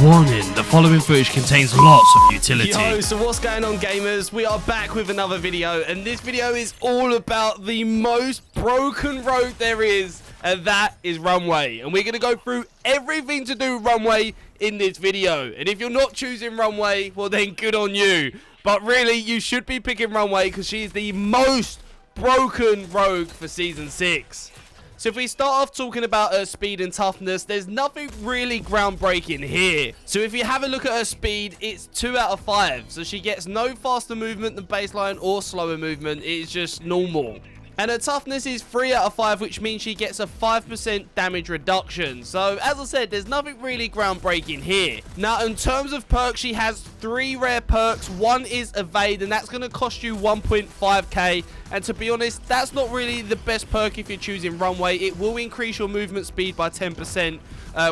Warning, the following footage contains lots of utility. Yo, so what's going on, gamers? We are back with another video, and this video is all about the most broken rogue there is, and that is Runway. And we're going to go through everything to do with Runway in this video. And if you're not choosing Runway, well then good on you. But really, you should be picking Runway because she is the most broken rogue for Season 6. So if we start off talking about her speed and toughness, there's nothing really groundbreaking here. So if you have a look at her speed, it's 2 out of 5. So she gets no faster movement than baseline or slower movement. It's just normal. And her toughness is 3 out of 5, which means she gets a 5% damage reduction. So, as I said, there's nothing really groundbreaking here. Now, in terms of perks, she has 3 rare perks. One is Evade, and that's going to cost you 1.5k. And to be honest, that's not really the best perk if you're choosing Runway. It will increase your movement speed by 10%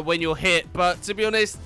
when you're hit. But to be honest,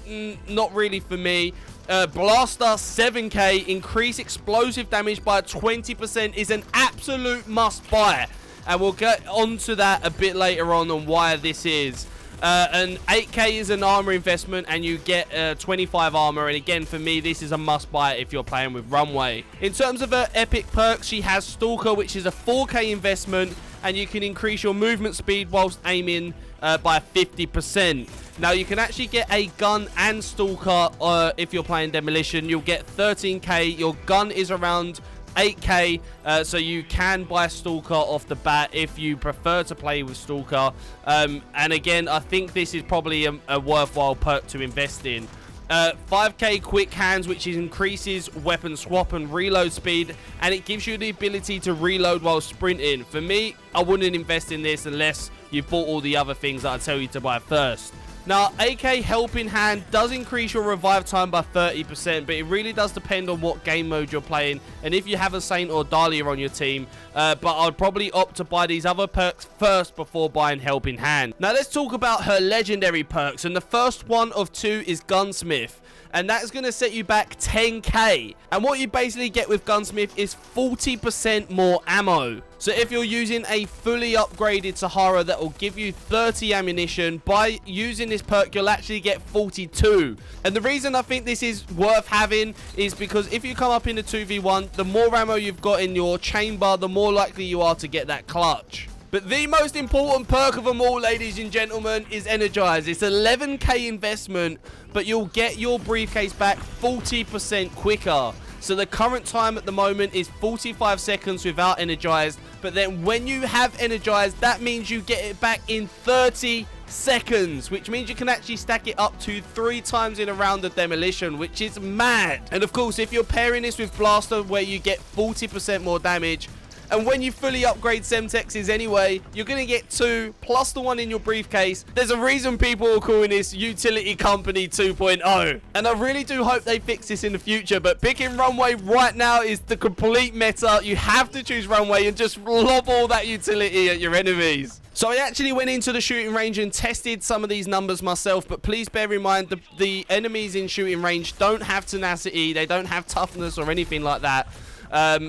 not really for me. Blaster 7k, increase explosive damage by 20% is an absolute must buy, and we'll get onto that a bit later on why this is. And 8k is an armor investment, and you get 25 armor, and again for me this is a must buy if you're playing with Runway. In terms of her epic perks, she has Stalker, which is a 4k investment, and you can increase your movement speed whilst aiming by 50%. Now you can actually get a gun and Stalker if you're playing Demolition. You'll get 13k. Your gun is around 8k, so you can buy Stalker off the bat if you prefer to play with Stalker. And again, I think this is probably a worthwhile perk to invest in. 5k quick hands, which increases weapon swap and reload speed, and it gives you the ability to reload while sprinting. For me, I wouldn't invest in this unless you've bought all the other things that I tell you to buy first. Now, AK Helping Hand does increase your revive time by 30%, but it really does depend on what game mode you're playing and if you have a Saint or Dahlia on your team. But I'd probably opt to buy these other perks first before buying Helping Hand. Now, let's talk about her legendary perks, and the first one of 2 is Gunsmith. And that's going to set you back 10k. And what you basically get with Gunsmith is 40% more ammo. So if you're using a fully upgraded Sahara that will give you 30 ammunition, by using this perk you'll actually get 42. And the reason I think this is worth having is because if you come up in a 2v1, the more ammo you've got in your chamber, the more likely you are to get that clutch. But the most important perk of them all, ladies and gentlemen, is Energize. It's 11k investment, but you'll get your briefcase back 40% quicker. So the current time at the moment is 45 seconds without Energized. But then when you have Energized, that means you get it back in 30 seconds, which means you can actually stack it up to 3 times in a round of Demolition, which is mad. And of course, if you're pairing this with Blaster, where you get 40% more damage, and when you fully upgrade Semtexes anyway, you're going to get 2 plus the one in your briefcase. There's a reason people are calling this Utility Company 2.0. And I really do hope they fix this in the future. But picking Runway right now is the complete meta. You have to choose Runway and just lob all that utility at your enemies. So I actually went into the shooting range and tested some of these numbers myself, but please bear in mind the enemies in shooting range don't have tenacity, they don't have toughness or anything like that.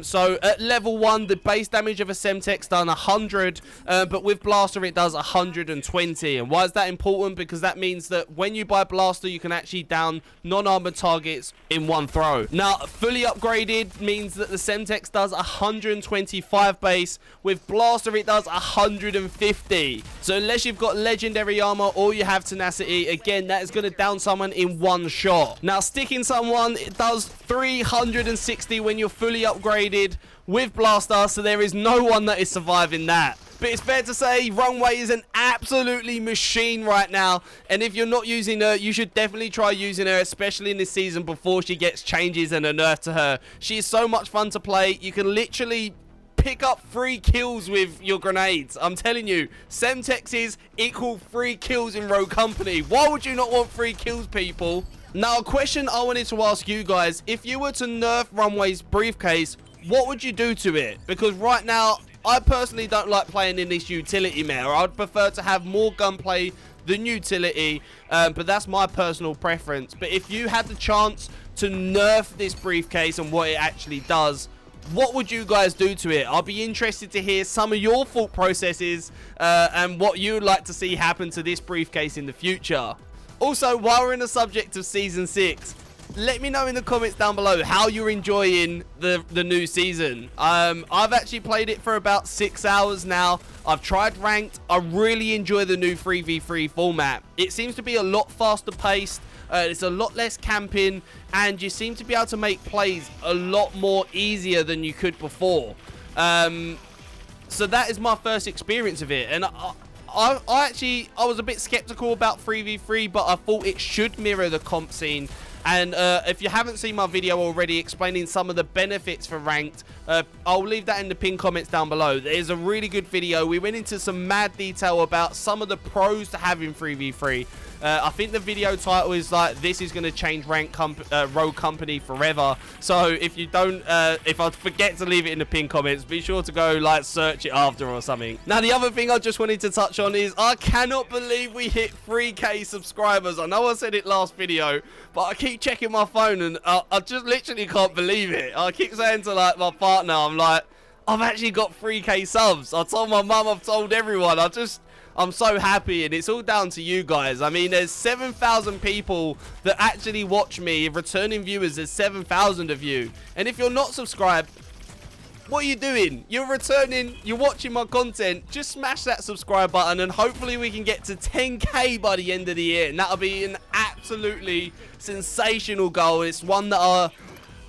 So at level 1, the base damage of a Semtex done 100, but with Blaster it does 120. And why is that important? Because that means that when you buy Blaster, you can actually down non-armored targets in one throw. Now, fully upgraded means that the Semtex does 125 base. With Blaster, it does 150. So unless you've got legendary armor or you have tenacity, again, that is going to down someone in one shot. Now, sticking someone, it does 360 when you're fully upgraded with Blaster, so there is no one that is surviving that. But it's fair to say Runway is an absolutely machine right now, and if you're not using her, you should definitely try using her, especially in this season before she gets changes and a nerf to her. She is so much fun to play. You can literally pick up 3 kills with your grenades. I'm telling you, Semtexes equal 3 kills in Rogue Company. Why would you not want 3 kills, people? Now, a question I wanted to ask you guys, if you were to nerf Runway's briefcase, what would you do to it? Because right now, I personally don't like playing in this utility meta. I'd prefer to have more gunplay than utility, but that's my personal preference. But if you had the chance to nerf this briefcase and what it actually does, what would you guys do to it? I'll be interested to hear some of your thought processes and what you would like to see happen to this briefcase in the future. Also, while we're in the subject of Season 6, let me know in the comments down below how you're enjoying the new season. I've actually played it for about 6 hours now. I've tried ranked. I really enjoy the new 3v3 format. It seems to be a lot faster paced. It's a lot less camping, and you seem to be able to make plays a lot more easier than you could before. So that is my first experience of it, and I was a bit skeptical about 3v3, but I thought it should mirror the comp scene. And if you haven't seen my video already explaining some of the benefits for ranked, I'll leave that in the pinned comments down below. There's a really good video. We went into some mad detail about some of the pros to having 3v3. I think the video title is like, this is going to change Rogue Company forever. So if you don't, if I forget to leave it in the pinned comments, be sure to go like search it after or something. Now the other thing I just wanted to touch on is I cannot believe we hit 3K subscribers. I know I said it last video, but I keep checking my phone and I just literally can't believe it. I keep saying to like my partner, I'm like, I've actually got 3K subs. I told my mum, I've told everyone. I'm so happy, and it's all down to you guys. I mean, there's 7,000 people that actually watch me. Returning viewers, there's 7,000 of you. And if you're not subscribed, what are you doing? You're returning, you're watching my content. Just smash that subscribe button, and hopefully we can get to 10K by the end of the year. And that'll be an absolutely sensational goal. It's one that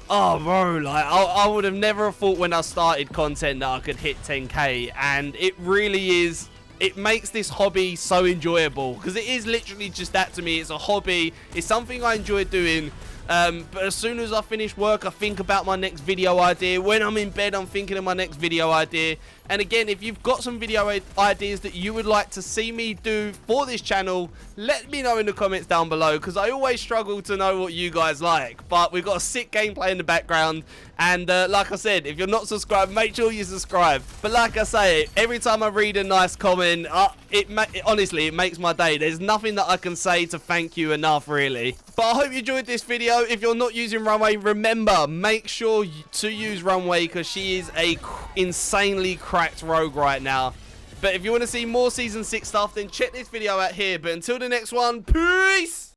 oh bro, like I would have never thought when I started content that I could hit 10K, and it really is. It makes this hobby so enjoyable, because it is literally just that to me. It's a hobby. It's something I enjoy doing. But as soon as I finish work, I think about my next video idea. When I'm in bed, I'm thinking of my next video idea. And again, if you've got some video ideas that you would like to see me do for this channel, let me know in the comments down below, because I always struggle to know what you guys like. But we've got a sick gameplay in the background, and like I said, if you're not subscribed, make sure you subscribe. But like I say, every time I read a nice comment, honestly, it makes my day. There's nothing that I can say to thank you enough, really. But I hope you enjoyed this video. If you're not using Runway, remember, make sure to use Runway, because she is a insanely cracked rogue right now. But if you want to see more Season 6 stuff, then check this video out here. But until the next one, peace!